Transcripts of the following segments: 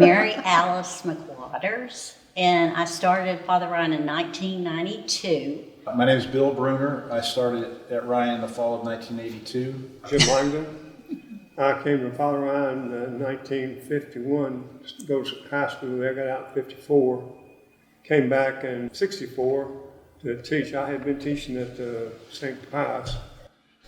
Mary Alice McWatters, and I started Father Ryan in 1992. My name is Bill Brunner. I started at Ryan in the fall of 1982. Jim Langdon. I came to Father Ryan in 1951, to go to high school there, got out in 54. Came back in 64 to teach. I had been teaching at St. Pius.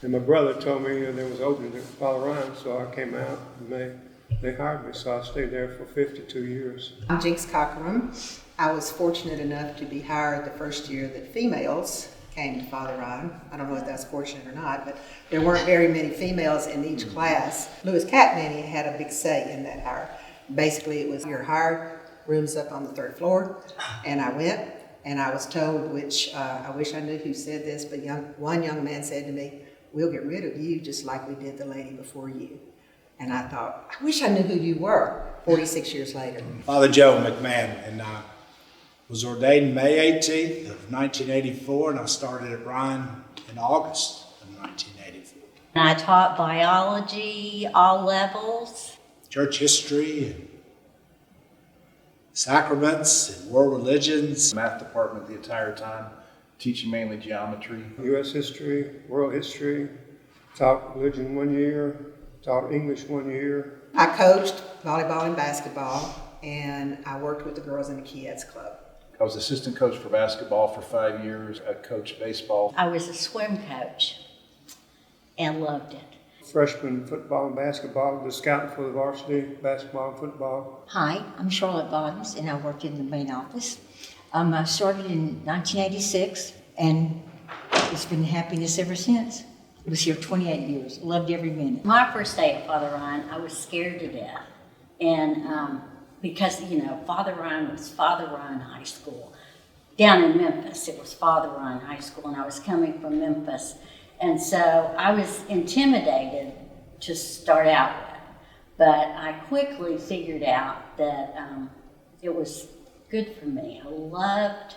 And my brother told me there was opening at Father Ryan, so I came out and they hired me, so I stayed there for 52 years. I'm Jinx Cockerham. I was fortunate enough to be hired the first year that females came to Father Ryan. I don't know if that's fortunate or not, but there weren't very many females in each class. Louis Catmany had a big say in that hire. Basically, it was you're hired, rooms up on the 3rd floor, and I went, and I was told, which I wish I knew who said this, but one young man said to me, "We'll get rid of you just like we did the lady before you." And I thought, I wish I knew who you were 46 years later. Father Joe McMahon, and I was ordained May 18th of 1984, and I started at Ryan in August of 1984. And I taught biology, all levels. Church history, and sacraments, and world religions. Math department the entire time, teaching mainly geometry. U.S. history, world history, taught religion 1 year, taught English 1 year. I coached volleyball and basketball, and I worked with the girls in the Kids Club. I was assistant coach for basketball for 5 years. I coached baseball. I was a swim coach and loved it. Freshman football and basketball, was scouting for the varsity, basketball and football. Hi, I'm Charlotte Bottoms, and I work in the main office. I started in 1986, and it's been happiness ever since. I was here 28 years, loved every minute. My first day at Father Ryan, I was scared to death. And because, Father Ryan was Father Ryan High School. Down in Memphis, it was Father Ryan High School, and I was coming from Memphis. And so I was intimidated to start out with. But I quickly figured out that it was good for me. I loved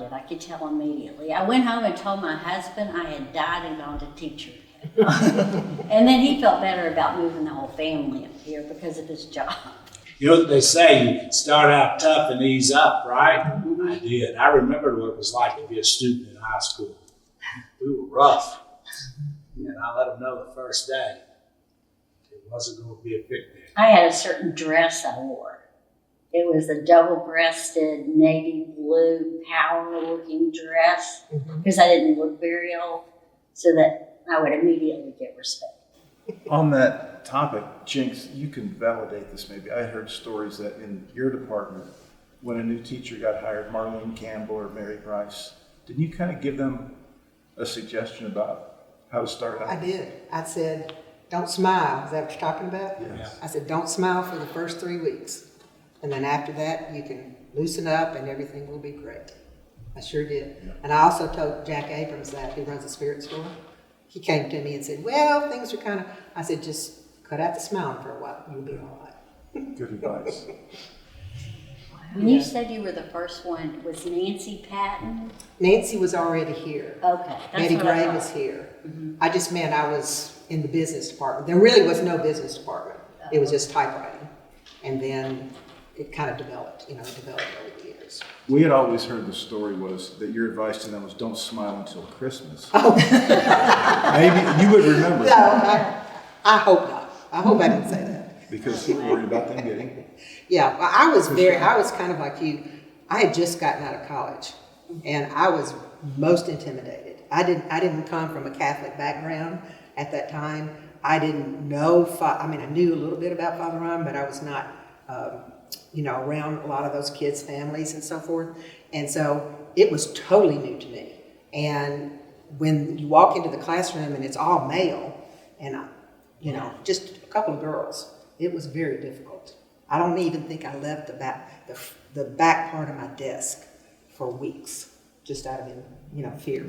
it. I could tell immediately. I went home and told my husband I had died and gone to teacher. And then he felt better about moving the whole family up here because of his job. You know what they say, you start out tough and ease up, right? Mm-hmm. I did. I remembered what it was like to be a student in high school. We were rough. And I let them know the first day it wasn't going to be a picnic. I had a certain dress I wore. It was a double-breasted navy blue power-looking dress because I didn't look very old, so that I would immediately get respect. On that topic, Jinx, you can validate this maybe. I heard stories that in your department, when a new teacher got hired, Marlene Campbell or Mary Price, didn't you kind of give them a suggestion about how to start out? I did. I said, don't smile. Is that what you're talking about? Yes. I said, don't smile for the first 3 weeks. And then after that, you can loosen up and everything will be great. I sure did. Yeah. And I also told Jack Abrams that, who runs the spirit store. He came to me and said, well, things are kind of, I said, just cut out the smiling for a while. You'll be all right. Good advice. When you said you were the first one, was Nancy Patton? Nancy was already here. Okay. Betty Gray was here. Mm-hmm. I just meant I was in the business department. There really was no business department. It was just typewriting. And then it kind of developed over the years. We had always heard the story was that your advice to them was don't smile until Christmas. Oh. Maybe you would remember that. No, I hope not. I hope I didn't say that. Because you were worried about them getting it. Yeah, well, I was kind of like you. I had just gotten out of college, and I was most intimidated. I didn't come from a Catholic background at that time. I didn't know, I knew a little bit about Father Ryan, but I was not, around a lot of those kids' families and so forth. And so it was totally new to me. And when you walk into the classroom and it's all male, and just a couple of girls, it was very difficult. I don't even think I left the back part of my desk for weeks, just out of fear.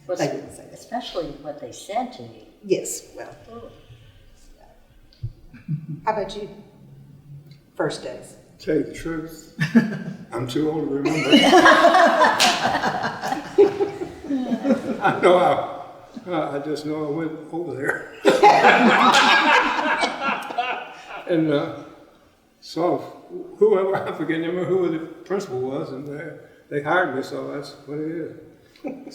Well, they didn't say that. Especially what they said to you. Yes, well. How about you? First days. Tell you the truth, I'm too old to remember. I just know I went over there. And So whoever, I forget remember who the principal was, and they hired me, so that's what it is.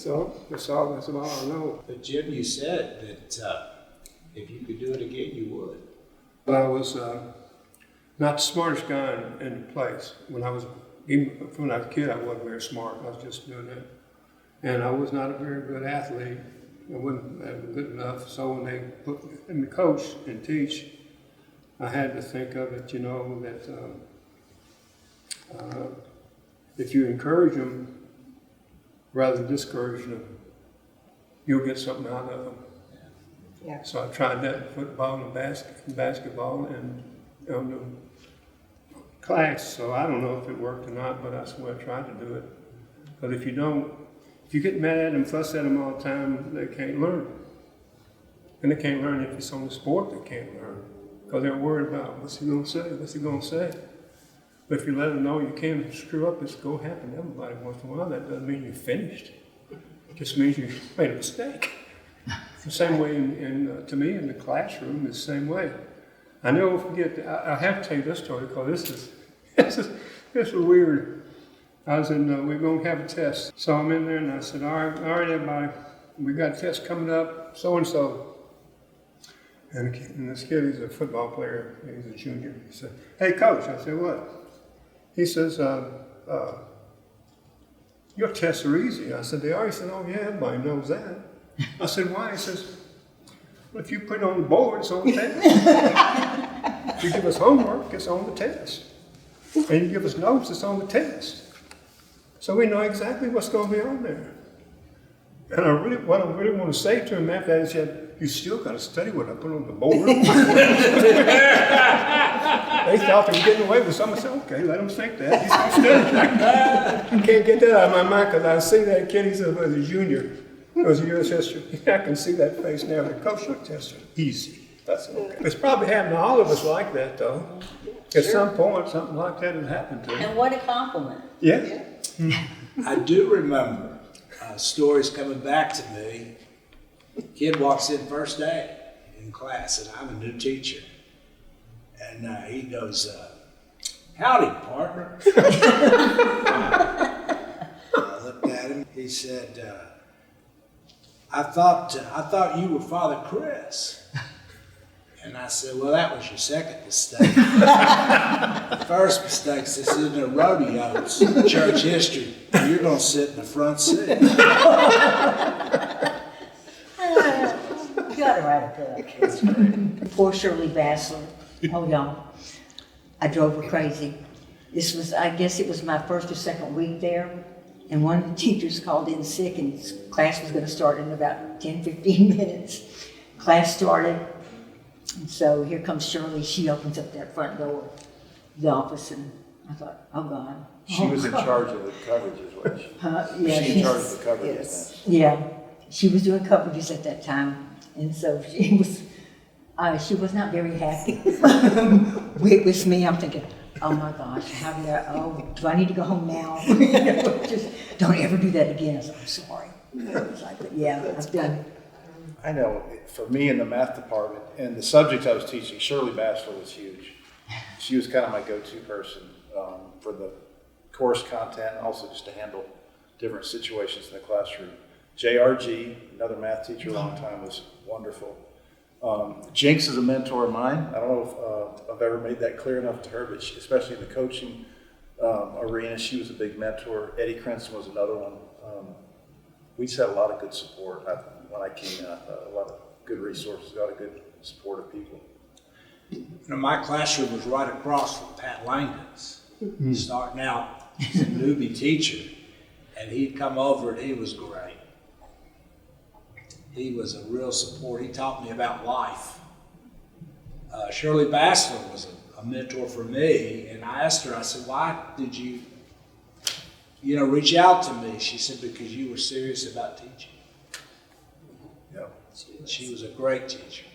So that's about all I know. But Jim, you said that if you could do it again, you would. But I was not the smartest guy in the place. Even when I was a kid, I wasn't very smart. I was just doing that. And I was not a very good athlete. I wasn't good enough. So when they put me to coach and teach, I had to think of it, that if you encourage them rather than discourage them, you'll get something out of them. Yeah. So I tried that in football and basketball and on the class. So I don't know if it worked or not, but that's the way I tried to do it. But if you get mad at them, fuss at them all the time, they can't learn. And they can't learn if it's on the sport, they can't learn. Because they're worried about what's he going to say, what's he going to say. But if you let them know you can't screw up, it's going to happen to everybody once in a while. That doesn't mean you're finished. It just means you made a mistake. The same way to me in the classroom, the same way. I never forget, I have to tell you this story because this is weird. I was we we're going to have a test. So I'm in there and I said, all right, everybody, we got a test coming up, so-and-so. And this kid, he's a football player, he's a junior. He said, hey, coach. I said, what? He says, your tests are easy. I said, they are? He said, oh, yeah, everybody knows that. I said, why? He says, well, if you put it on the board, it's on the test. If you give us homework, it's on the test. And you give us notes, it's on the test. So we know exactly what's going to be on there. And what I really want to say to him after that is that you still got to study what I put on the board. They thought they were getting away with something. I said, okay, let them think that. He's going to study. You can't get that out of my mind because I see that kid, he's a junior. It was U.S. history. I can see that face now. The coach looked test easy. That's okay. It's probably happened to all of us like that, though. At some point, something like that has happened to us. And what a compliment. Yeah. I do remember stories coming back to me. Kid walks in first day in class, and I'm a new teacher. And he goes, howdy, partner. I looked at him. He said, I thought you were Father Chris. And I said, well, that was your second mistake. The first mistake is this isn't a rodeo, it's church history. You're going to sit in the front seat. You got to write a book. Poor Shirley Bassler. Oh, y'all. I drove her crazy. I guess it was my first or second week there, and one of the teachers called in sick, and class was going to start in about 10, 15 minutes. Class started, and so here comes Shirley. She opens up that front door of the office, and I thought, oh, God. She was in charge of the coverages, wasn't she? Yeah, She in charge of the coverages. Yes. Yeah, she was doing coverages at that time, and so she was not very happy with me. I'm thinking, oh my gosh, do I need to go home now? Just don't ever do that again. I said, I'm sorry. But yeah, I've done. I know, for me in the math department, and the subjects I was teaching, Shirley Bassler was huge. She was kind of my go-to person for the course content, and also just to handle different situations in the classroom. JRG, another math teacher a long time, was wonderful. Jinx is a mentor of mine. I don't know if I've ever made that clear enough to her, but especially in the coaching arena, she was a big mentor. Eddie Crenson was another one. We just had a lot of good support when I came out, a lot of good resources, a lot of good supportive people. My classroom was right across from Pat Langdon's. Starting out as a newbie teacher, and he'd come over and he was great. He was a real support. He taught me about life. Shirley Bassler was a mentor for me, and I asked her, I said, why did you reach out to me? She said, because you were serious about teaching. Yep. She was a great teacher.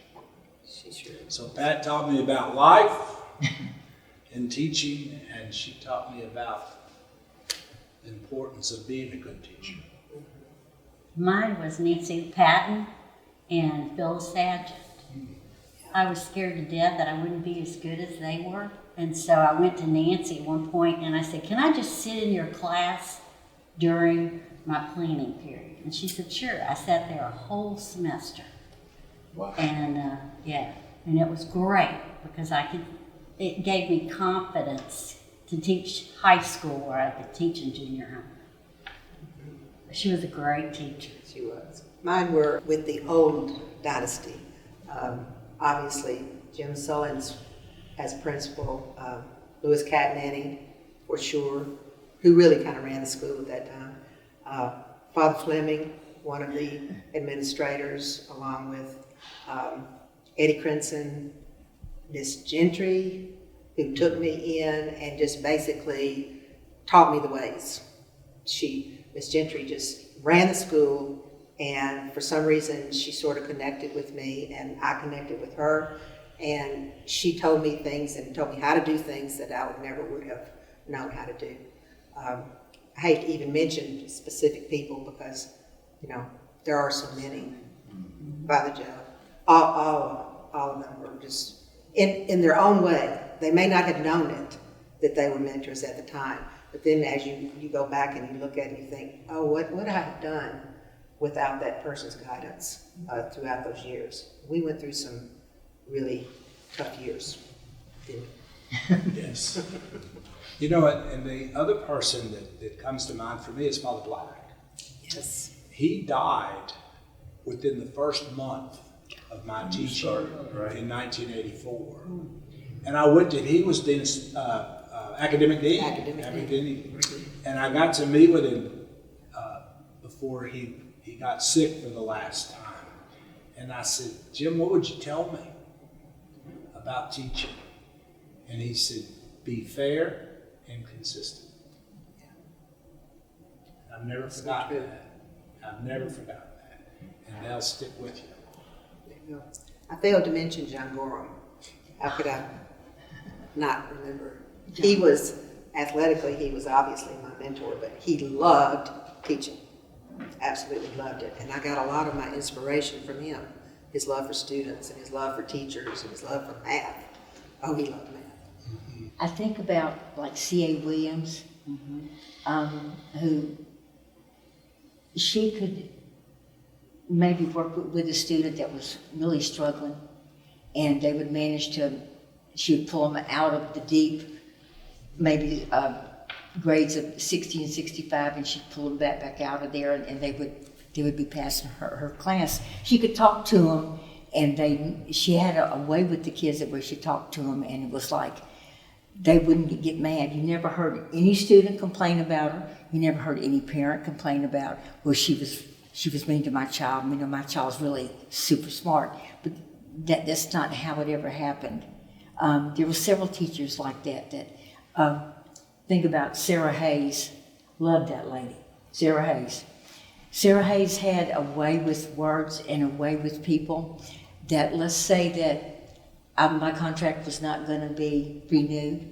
She sure is. So Pat taught me about life and teaching, and she taught me about the importance of being a good teacher. Mine was Nancy Patton and Phil Sargent. I was scared to death that I wouldn't be as good as they were. And so I went to Nancy at one point and I said, can I just sit in your class during my planning period? And she said, sure. I sat there a whole semester. Wow. And and it was great because it gave me confidence to teach high school where I could teach in junior high. She was a great teacher. She was. Mine were with the old dynasty. Obviously, Jim Sullins as principal, Louis Catnanny, for sure, who really kind of ran the school at that time. Father Fleming, one of the administrators, along with Eddie Crinson, Miss Gentry, who took me in and just basically taught me the ways. Miss Gentry just ran the school, and for some reason she sort of connected with me and I connected with her, and she told me things and told me how to do things that I would have known how to do. I hate to even mention specific people because, there are so many. Father Joe, all of them were just, in their own way. They may not have known it, that they were mentors at the time. But then as you go back and you look at it, you think, oh, what would I have done without that person's guidance throughout those years? We went through some really tough years, didn't we? Yes. And the other person that comes to mind for me is Father Black. Yes. He died within the first month of my teaching in 1984. And I went to, he was Dean's academic dean. Academic dean. And I got to meet with him before he got sick for the last time. And I said, Jim, what would you tell me about teaching? And he said, be fair and consistent. And I've never forgotten that. I've never forgotten that. And they'll stick with you. There you go. I failed to mention John Gorham. How could I not remember? He was, athletically, he was obviously my mentor, but he loved teaching. Absolutely loved it. And I got a lot of my inspiration from him. His love for students and his love for teachers and his love for math. Oh, he loved math. I think about like C.A. Williams, who she could maybe work with a student that was really struggling, and they would manage to, she would pull them out of the deep, maybe grades of 60 and 65, and she'd pull them back out of there, and they would be passing her class. She could talk to them, and she had a way with the kids that where she talked to them, and it was like they wouldn't get mad. You never heard any student complain about her. You never heard any parent complain about, well, she was mean to my child. My child's really super smart, but that's not how it ever happened. There were several teachers like that. Think about Sarah Hayes. Loved that lady, Sarah Hayes. Sarah Hayes had a way with words and a way with people that, let's say that my contract was not going to be renewed,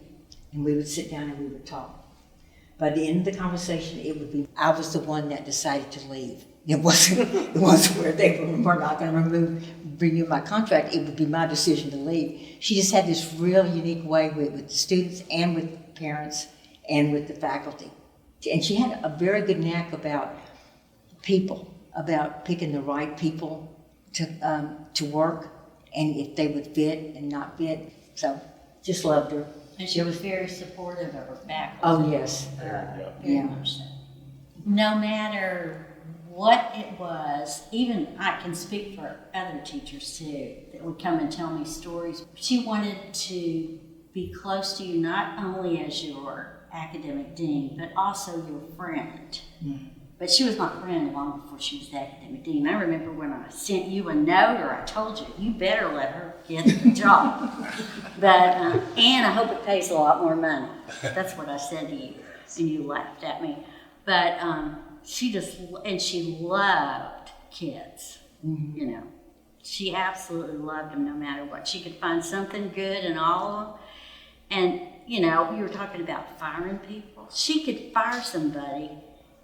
and we would sit down and we would talk. By the end of the conversation, it would be, I was the one that decided to leave. It wasn't where they were not going to renew my contract. It would be my decision to leave. She just had this real unique way with the students and with parents and with the faculty. And she had a very good knack about people, about picking the right people to work, and if they would fit and not fit. So, just loved her. And she was very supportive of her faculty. Oh, yes. Very much so. No matter what it was, even I can speak for other teachers too, that would come and tell me stories. She wanted to be close to you not only as your academic dean, but also your friend. Mm. But she was my friend long before she was the academic dean. I remember when I sent you a note, or I told you, you better let her get the job. But, and I hope it pays a lot more money. That's what I said to you, and you laughed at me. But she loved kids, She absolutely loved them no matter what. She could find something good in all of them. And, you were talking about firing people. She could fire somebody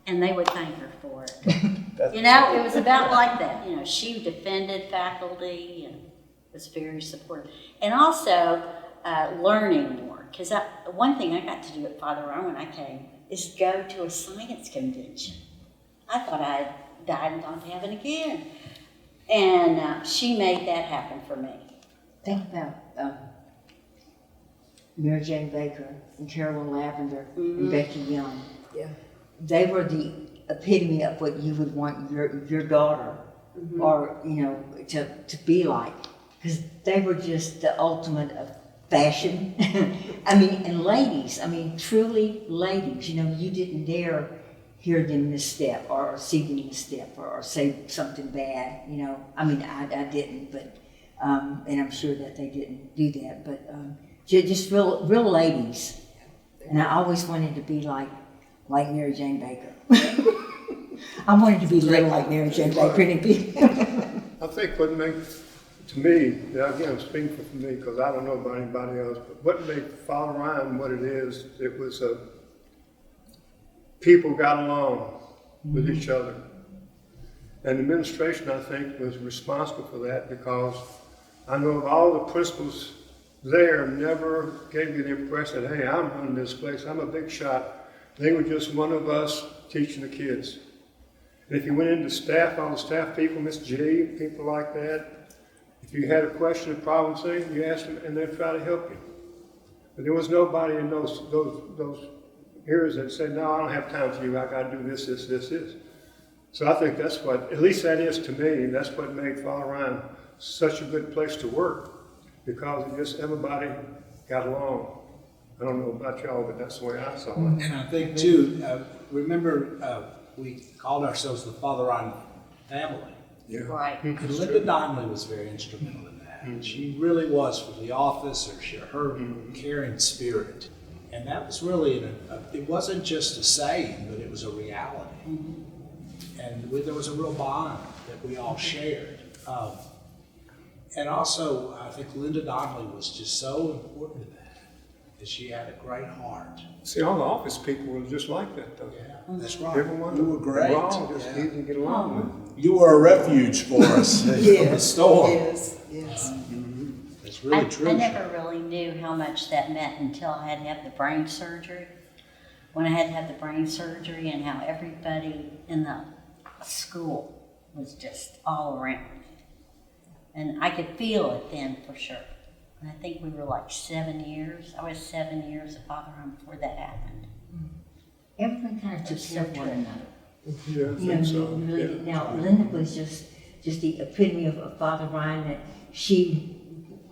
and they would thank her for it. It was about like that. She defended faculty, and was very supportive. And also learning more, because one thing I got to do at Father Ryan when I came is go to a science convention. I thought I had died and gone to heaven again. And she made that happen for me. Think about Mary Jane Baker and Carolyn Lavender and Becky Young. Yeah. They were the epitome of what you would want your daughter or, to be like. Because they were just the ultimate of fashion. And ladies, truly ladies. You didn't dare hear them misstep or see them misstep or say something bad. I didn't, but, and I'm sure that they didn't do that, but just real ladies. And I always wanted to be like Mary Jane Baker. I wanted to be little like Mary Jane Baker. I think what made, to me, again, I'm speaking for me because I don't know about anybody else, but what made Father Ryan what it is, it was people got along with each other. And the administration, I think, was responsible for that because I know of all the principals there never gave me the impression that, hey, I'm running this place, I'm a big shot. They were just one of us teaching the kids. And if you went into staff, all the staff people, Miss G, people like that, if you had a question, a problem, say, you asked them and they'd try to help you. But there was nobody in those areas that said, no, I don't have time for you, I gotta do this. So I think that's what, at least that is to me, that's what made Father Ryan such a good place to work, because just everybody got along. I don't know about y'all, but that's the way I saw it. And I think too, remember we called ourselves the Father Ryan family. Yeah. Right. And Linda Donnelly was very instrumental in that. And she really was for the office, her caring spirit. And that was really, it wasn't just a saying, but it was a reality. And there was a real bond that we all shared. And also, I think Linda Donnelly was just so important to that she had a great heart. See, all the office people were just like that, though. Yeah, that's right. Everyone, You were great. They were all just easy to get along with. You were a refuge for us from the storm. Yes. It's really true. I never really knew how much that meant until I had to have the brain surgery. When I had to have the brain surgery and how everybody in the school was just all around me. And I could feel it then for sure. And I think we were like 7 years. I was 7 years at Father Ryan before that happened. Everyone kind of took care of one another. Yeah, I think so. Really, now Linda was just the epitome of Father Ryan, that she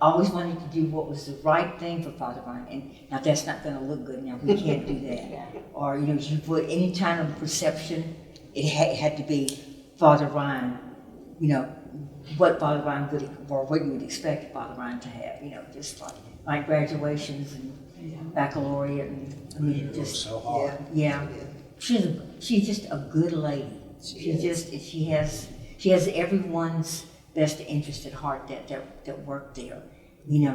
always wanted to do what was the right thing for Father Ryan. And now that's not going to look good. Now we can't do that. Or you put any kind of perception, it had to be Father Ryan. What Father Ryan would, or what you would expect Father Ryan to have. Just like graduations and baccalaureate, and It was so hard. yeah. She's just a good lady. She has everyone's best interest at heart that worked there.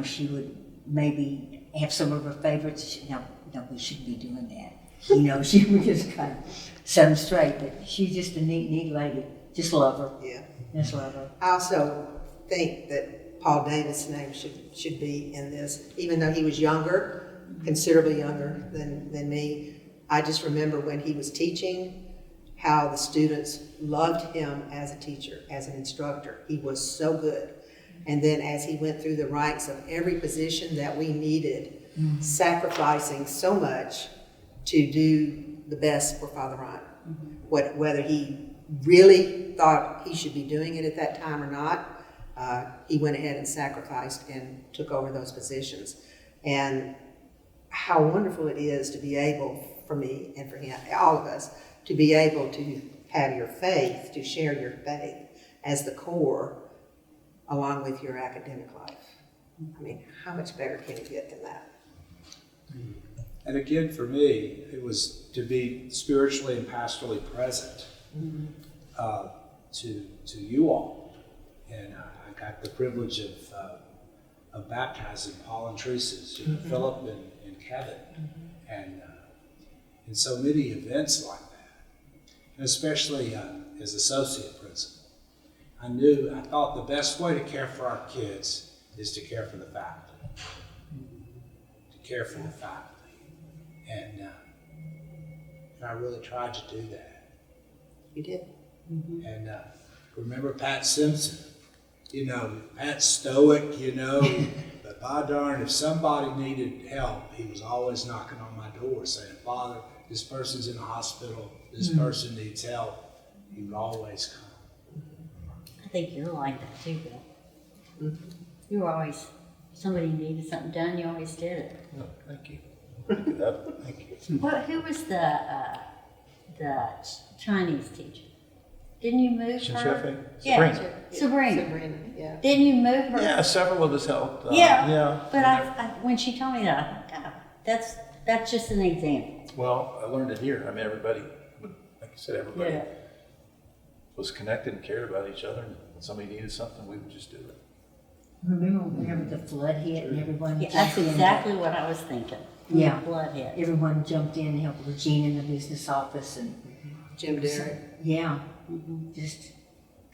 She would maybe have some of her favorites. No, we shouldn't be doing that. She would just kind of set them straight. But she's just a neat lady. Just love her. Yeah. Just love her. I also think that Paul Davis' name should be in this, even though he was younger, considerably younger than me. I just remember when he was teaching, how the students loved him as a teacher, as an instructor. He was so good. And then as he went through the ranks of every position that we needed, sacrificing so much to do the best for Father Ryan. Whether he really thought he should be doing it at that time or not, he went ahead and sacrificed and took over those positions. And how wonderful it is to be able, for me and for him, all of us, to be able to have your faith, to share your faith as the core along with your academic life. I mean, how much better can you get than that? And again, for me, it was to be spiritually and pastorally present to you all. And I got the privilege of baptizing Paul and Teresa, Philip and Kevin, and so many events like that. And especially as associate principal, I thought the best way to care for our kids is to care for the family. To care for the family. And I really tried to do that. You did. And remember Pat Simpson? You know, Pat's stoic, you know, but by darn, if somebody needed help, he was always knocking on my door saying, Father, this person's in the hospital, this person needs help. He would always come. I think you're like that too, Bill. You were always, somebody needed something done, you always did it. No, thank you. Thank you. Who was the Chinese teacher? Didn't you move her? Sabrina. Yeah, Sabrina. Sabrina, yeah. Didn't you move her? Yeah, several of us helped. Yeah. But I, when she told me that, I thought, God, that's just an example. Well, I learned it here. I mean, everybody, like I said, everybody Yeah. was connected and cared about each other. And when somebody needed something, we would just do it. Remember whenever the flood hit and everyone Yeah, jumped that's in? exactly what I was thinking. Yeah. Blood hit. Everyone jumped in and helped Regina in the business office and, Jim Derrick. yeah, just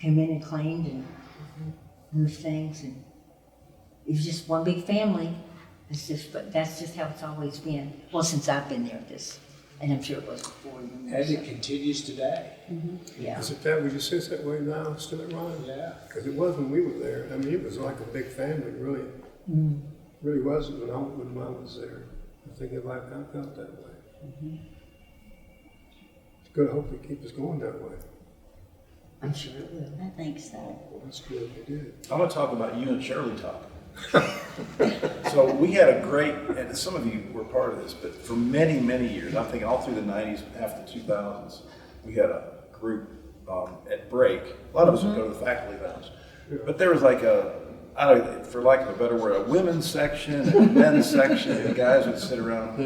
came in and cleaned and moved things, and it was just one big family. But that's just how it's always been. Well, since I've been there, and I'm sure it was before you. And it continues today. Yeah. Is it that, would you say it's that way now, still at Ryan? Yeah. Because it was when we were there. I mean, it was like a big family, really. Really wasn't when Mom was there. I think I felt that way. It's good. I hope we keep us going that way. I'm sure it will. I think so. Well, that's good we did. I'm going to talk about you and Shirley talking. So we had a great, and some of you were part of this, but for many, many years, I'm thinking all through the 90s, half the 2000s, we had a group at break. A lot of us would go to the faculty lounge. But there was like for lack of a better word, a women's section and a men's section, and the guys would sit around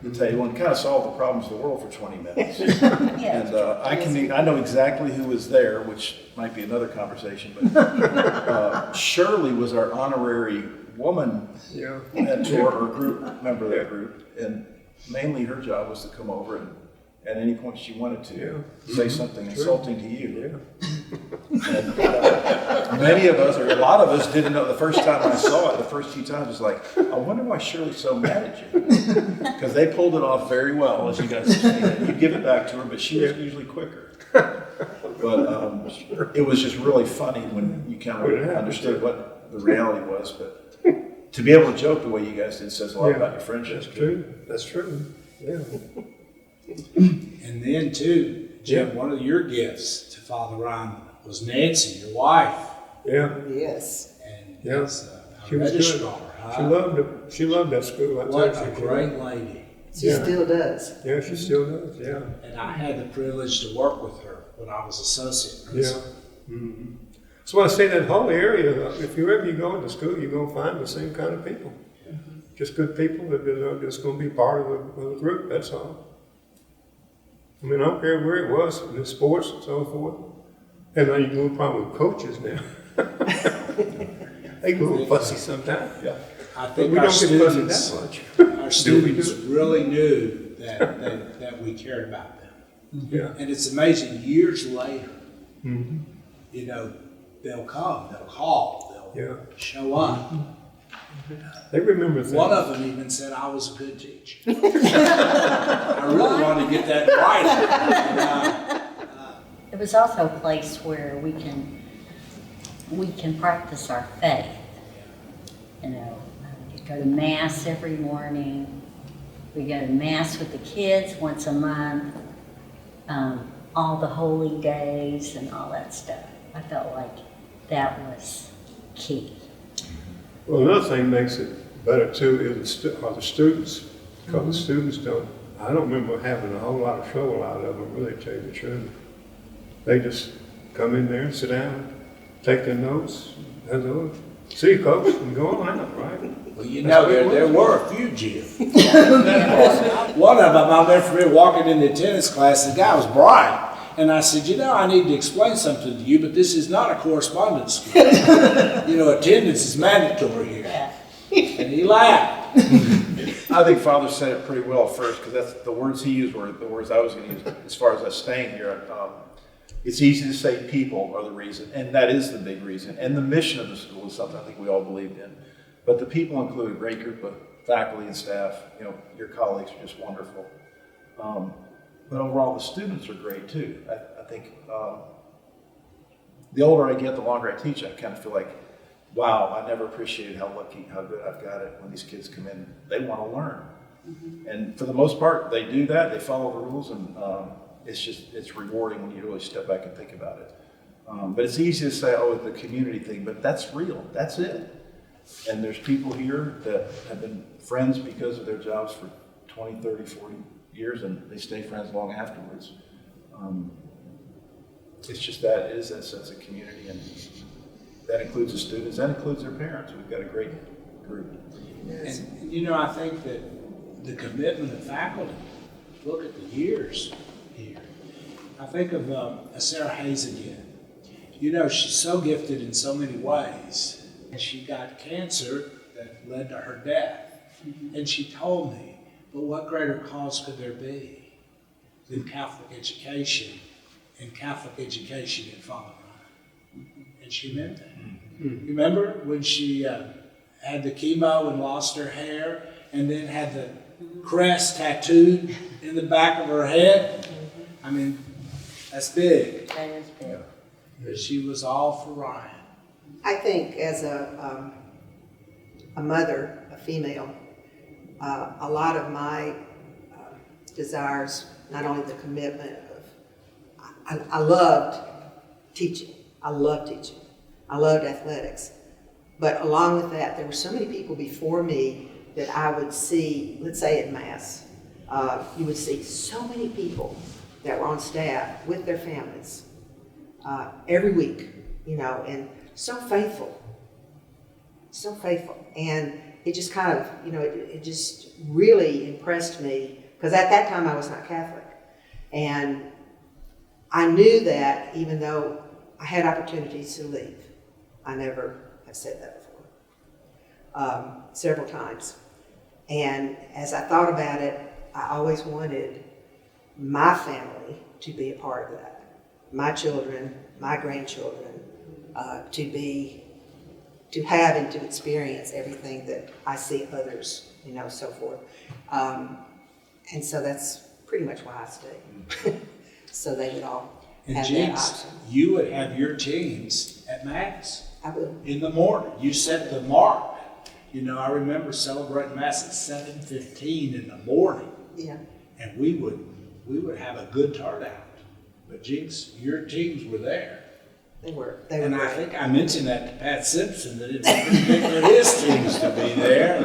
the table and kind of solve the problems of the world for 20 minutes. Yeah. And I know exactly who was there, which might be another conversation, but Shirley was our honorary woman mentor or group member of that group, and mainly her job was to come over and at any point she wanted to say something insulting to you. And, many of us, or a lot of us, didn't know. The first time I saw it, the first few times, it was like, I wonder why Shirley's so mad at you. Because they pulled it off very well, as you guys have seen. You give it back to her, but she was usually quicker. But it was just really funny when you kind of understood what the reality was. But to be able to joke the way you guys did says a lot about your friendship. That's true. That's true. Yeah. And then too, Jim, one of your gifts to Father Ryan was Nancy, your wife. Yeah. Yes. And Yeah. as a She was registrar, good. huh? She loved that school. I What tell a you, great lady. She still does. Yeah, she still does. Yeah. And I had the privilege to work with her when I was associate principal. Mm-hmm. So I say that whole area, if you ever go into school, you're going to find the same kind of people. Just good people that are just going to be part of the group, that's all. I mean, I don't care where it was, in the sports and so forth. And now you can go probably with coaches now. They get a little fussy sometimes. Yeah. I But think we our don't get fussy students, that much. our students really knew that we cared about them. Yeah. And it's amazing, years later, Mm-hmm. you know, they'll come, they'll call, they'll Yeah. show up. They remember things. One of them even said I was a good teacher. I really wanted to get that right. It was also a place where we can practice our faith. You know, we go to mass every morning. We go to mass with the kids once a month. All the holy days and all that stuff. I felt like that was key. Well, another thing makes it better too is the students. Because the students I don't remember having a whole lot of trouble out of them, really, to tell you the truth. They just come in there and sit down, take their notes, see coach, and go on out, right? Well, you know, there were a few, Jim. One of them, I'll never forget walking into tennis class, the guy was bright. And I said, you know, I need to explain something to you, but this is not a correspondence school. You know, attendance is mandatory here. And he laughed. I think Father said it pretty well first, because that's the words he used were the words I was going to use as far as us staying here. it's easy to say people are the reason, and that is the big reason. And the mission of the school is something I think we all believed in. But the people include a great group of faculty and staff. You know, your colleagues are just wonderful. But overall, the students are great too. I think the older I get, the longer I teach, I kind of feel like, wow, I never appreciated how lucky, how good I've got it when these kids come in. They want to learn. Mm-hmm. And for the most part, they do that. They follow the rules, and it's rewarding when you really step back and think about it. But it's easy to say, oh, the community thing, but that's real. That's it. And there's people here that have been friends because of their jobs for 20, 30, 40 years, and they stay friends long afterwards. It's just that, it is that sense of community, and that includes the students, that includes their parents. We've got a great group. And you know, I think that the commitment of faculty, look at the years here. I think of Sarah Hayes again. You know, she's so gifted in so many ways. And she got cancer that led to her death. Mm-hmm. And she told me, but what greater cause could there be than Catholic education and Catholic education in Father Ryan? And she meant that. Mm-hmm. Remember when she had the chemo and lost her hair and then had the crest tattooed in the back of her head? I mean, that's big. That is big. But she was all for Ryan. I think as a mother, a female, a lot of my desires, not only the commitment of, I loved teaching. I loved teaching. I loved athletics. But along with that, there were so many people before me that I would see, let's say at Mass, you would see so many people that were on staff with their families every week, you know, and so faithful. And it just kind of, you know, it just really impressed me, because at that time I was not Catholic. And I knew that even though I had opportunities to leave, I never have said that before, several times. And as I thought about it, I always wanted my family to be a part of that. My children, my grandchildren, to have and to experience everything that I see others, you know, so forth. And so that's pretty much why I stayed. So they would all and have Jinx, that option. You would have your teams at Mass. I would. In the morning. You set the mark. You know, I remember celebrating Mass at 7:15 in the morning. Yeah. And we would have a good turnout. But Jinx, your teams were there. They were. And I great. think I mentioned that to Pat Simpson, that it'd be good for his teams to be there.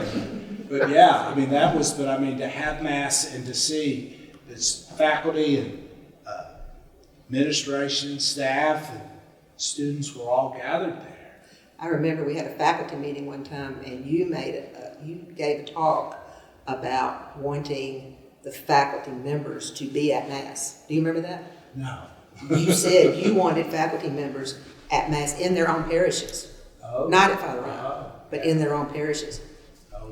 But yeah, I mean, to have Mass and to see this faculty and administration, staff, and students were all gathered there. I remember we had a faculty meeting one time, and you gave a talk about wanting the faculty members to be at Mass. Do you remember that? No. You said you wanted faculty members at Mass in their own parishes. Oh. Not at Father Ryan, but in their own parishes.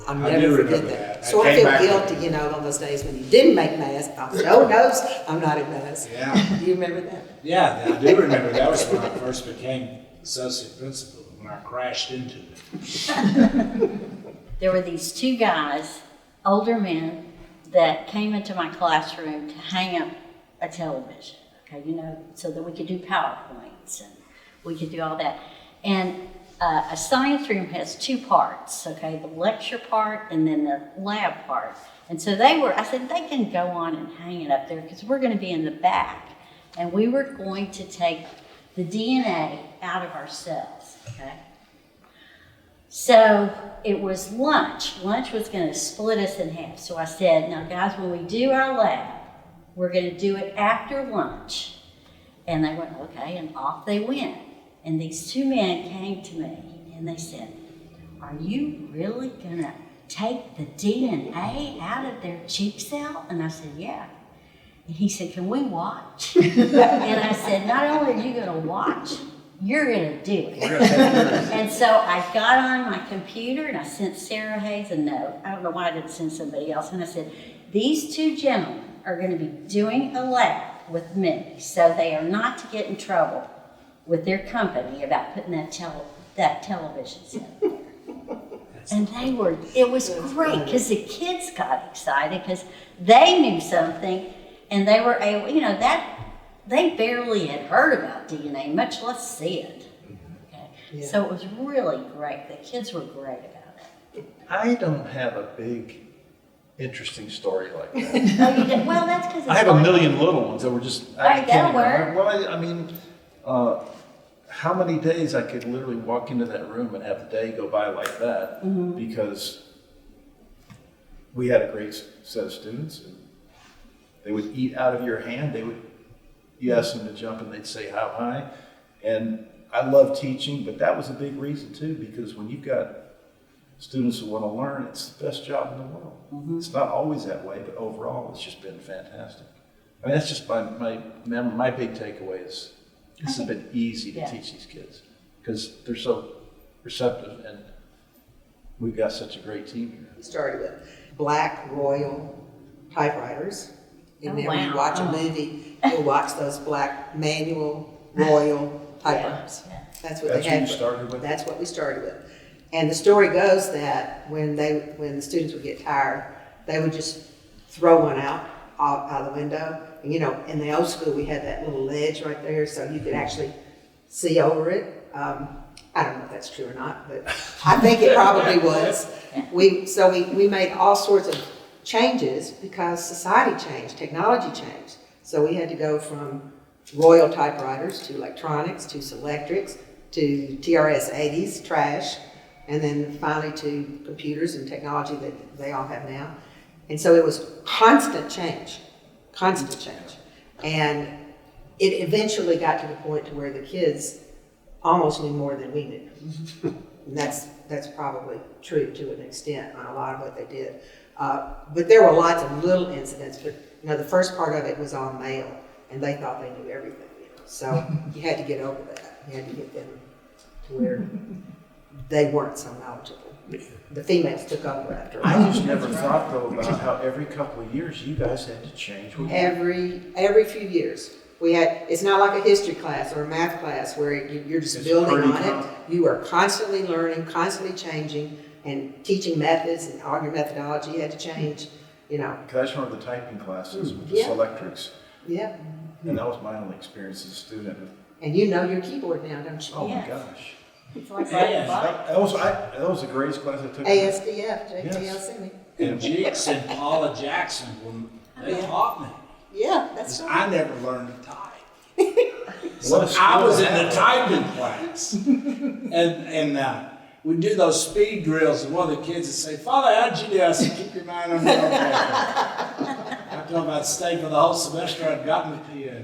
I'll I never do forget remember that. that. So I feel guilty, you know, on those days when you didn't make Mass. Oh, knows I'm not at Mass. Yeah. Do you remember that? Yeah, I do remember. That was when I first became associate principal, when I crashed into it. There were these two guys, older men, that came into my classroom to hang up a television, okay, you know, so that we could do PowerPoints and we could do all that. And a science room has two parts, okay, the lecture part and then the lab part. And so I said, they can go on and hang it up there because we're going to be in the back. And we were going to take the DNA out of our cells, okay? So it was lunch. Lunch was going to split us in half. So I said, now guys, when we do our lab, we're going to do it after lunch. And they went, okay, and off they went. And these two men came to me and they said, are you really going to take the DNA out of their cheek cell? And I said, yeah. And he said, can we watch? And I said, not only are you going to watch, you're going to do it. And so I got on my computer and I sent Sarah Hayes a note. I don't know why I didn't send somebody else. And I said, these two gentlemen are going to be doing a lab with Mindy, so they are not to get in trouble with their company about putting that television set there. And it was great because the kids got excited because they knew something and they were able, they barely had heard about DNA, much less see it. Okay? Yeah. So it was really great. The kids were great about it. I don't have a big, interesting story like that. Oh, you did? Well, that's because I have a million little ones that were just, I Right, can't that'll even, well, I mean, how many days I could literally walk into that room and have the day go by like that because we had a great set of students and they would eat out of your hand. You ask them to jump and they'd say how high. And I love teaching, but that was a big reason too, because when you've got students who want to learn, it's the best job in the world. It's not always that way, but overall it's just been fantastic. I mean, that's just my big takeaway is this has been easy to teach these kids because they're so receptive and we've got such a great team here. We started with black Royal typewriters. And then when you watch a movie, you'll watch those black manual Royal typewriters. That's what That's they had. what you started with? That's what we started with. And the story goes that when the students would get tired, they would just throw one out of the window. And, in the old school, we had that little ledge right there, so you could actually see over it. I don't know if that's true or not, but I think it probably was. We made all sorts of changes because society changed, technology changed. So we had to go from Royal typewriters to electronics to Selectrics to TRS-80s, trash, and then finally to computers and technology that they all have now. And so it was constant change. And it eventually got to the point to where the kids almost knew more than we knew. And that's probably true to an extent on a lot of what they did. But there were lots of little incidents, but the first part of it was all male, and they thought they knew everything. So you had to get over that. You had to get them to where they weren't so knowledgeable. The females took over after a while. I just never thought though about how every couple of years you guys had to change. Every few years. It's not like a history class or a math class where you're just building on it. You are constantly learning, constantly changing, and teaching methods, and all your methodology had to change, Because I just remember the typing classes with the Yeah. Selectrics, Yeah. and that was my only experience as a student. And you know your keyboard now, don't you? Oh Yes. my gosh. It's like Yeah. That was the greatest class I took. ASDF, JKLC. And Jinx and Paula Jackson, they taught me. Yeah, that's right. I never learned to type. What a I was skill in the that typing class, and we'd do those speed drills, and one of the kids would say, "Father, how'd you do?" I said, "Keep your mind on your own paper." I told him I'd stay for the whole semester. I'd gotten the PN.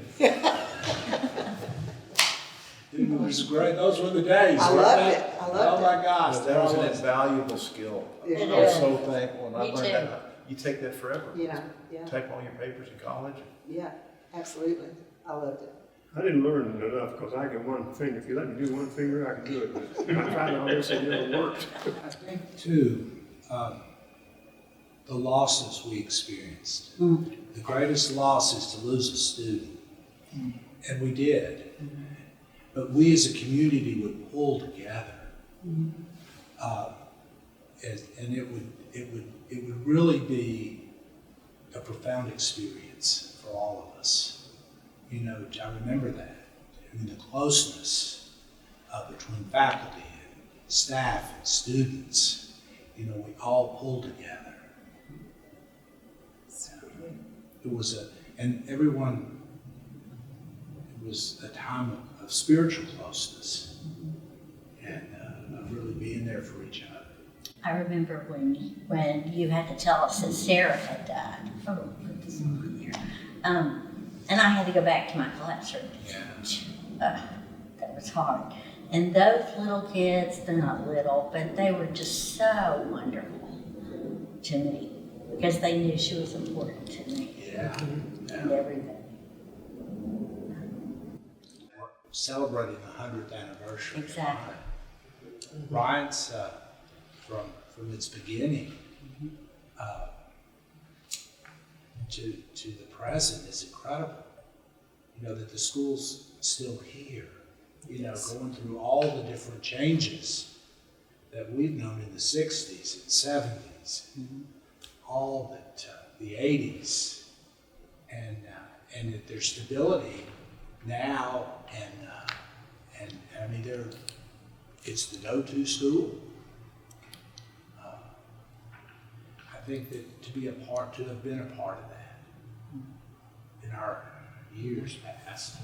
It was great. Those were the days. I loved it. I loved Oh my gosh, that was an invaluable skill. It I was is. so thankful, and I Me learned too. that. You take that forever. Yeah. Type all your papers in college. Yeah, absolutely. I loved it. I didn't learn enough because I got one finger. If you let me do one finger, I can do it. But I tried all this and it never worked. I think too, the losses we experienced. The greatest loss is to lose a student, and we did. But we as a community would pull together, and it would really be a profound experience for all of us. I remember that. I mean, the closeness between faculty and staff and students. We all pulled together. It was everyone. It was a time of spiritual closeness and of really being there for each other. I remember when you had to tell us that Sarah had died. Oh, put this on there. And I had to go back to my classroom to teach. That was hard. And those little kids, they're not little, but they were just so wonderful to me because they knew she was important to me and everything. We're celebrating the 100th anniversary. Exactly. Ryan's from its beginning to the present is incredible. that the school's still here, going through all the different changes that we've known in the 60s and 70s, all that the 80s, and that there's stability now, and I mean, it's the go-to school. I think that to have been a part of that in our years past.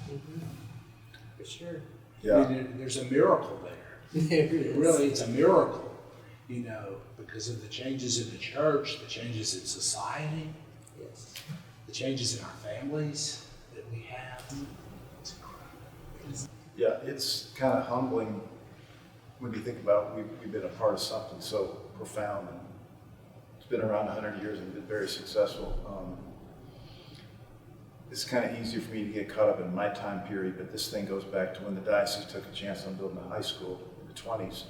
For sure. Yeah. I mean, there's a miracle there. It's a miracle, because of the changes in the church, the changes in society, Yes. the changes in our families that we have. It's incredible. Yeah, it's kind of humbling when you think about we've been a part of something so profound, and it's been around 100 years and been very successful. It's kind of easier for me to get caught up in my time period, but this thing goes back to when the diocese took a chance on building a high school in the 20s,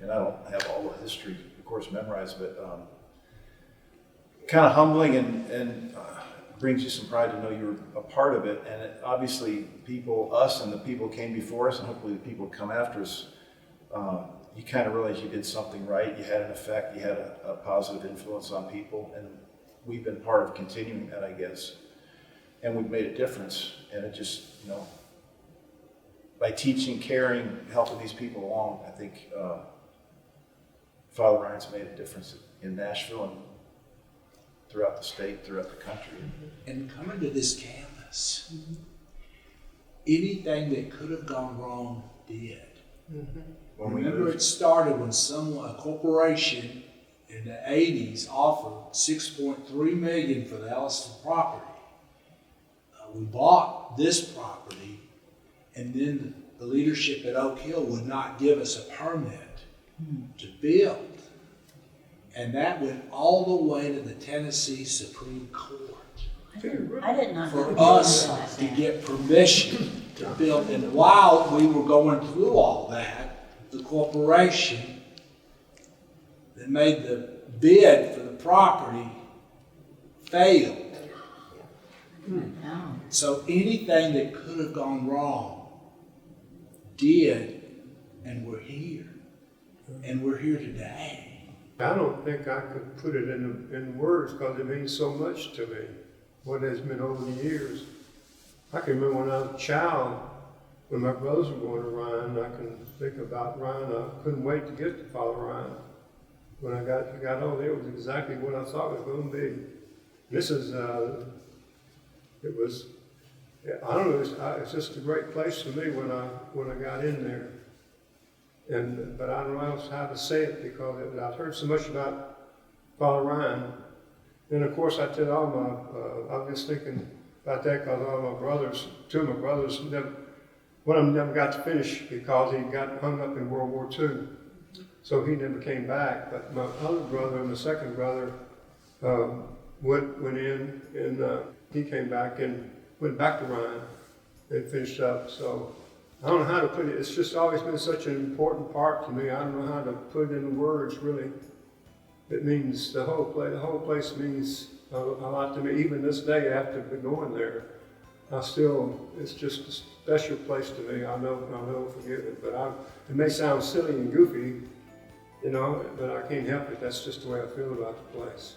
and I don't have all the history, of course, memorized, but kind of humbling and brings you some pride to know you were a part of it. And obviously us and the people who came before us, and hopefully the people who come after us, you kind of realize you did something right, you had an effect, you had a positive influence on people, and we've been part of continuing that, I guess. And we've made a difference, and it just, by teaching, caring, helping these people along, I think Father Ryan's made a difference in Nashville and throughout the state, throughout the country. And coming to this campus, anything that could have gone wrong did. When we Remember, moved, it started when a corporation in the 80s offered $6.3 million for the Elliston property. We bought this property, and then the leadership at Oak Hill would not give us a permit to build. And that went all the way to the Tennessee Supreme Court I did not know for that. us to get permission to build. And while we were going through all that, the corporation that made the bid for the property failed. No. So anything that could have gone wrong did, and we're here. And we're here today. I don't think I could put it in words because it means so much to me, what has been over the years. I can remember when I was a child, when my brothers were going to Ryan, I can think about Ryan. I couldn't wait to get to Father Ryan. When I got over there, it was exactly what I thought it was going to be. This is, I don't know, it's just a great place to me when I got in there. But I don't know else how to say it because I've heard so much about Father Ryan. And of course I tell all I was just thinking about that because all my brothers, two of my brothers, one of them never got to finish because he got hung up in World War II. So he never came back. But my other brother and the second brother went in and he came back and went back to Ryan and finished up. So I don't know how to put it. It's just always been such an important part to me. I don't know how to put it in words, really. It means the whole place. The whole place means a lot to me. Even this day, after going there, it's just a special place to me. I'll never forget it. But it may sound silly and goofy, but I can't help it. That's just the way I feel about the place.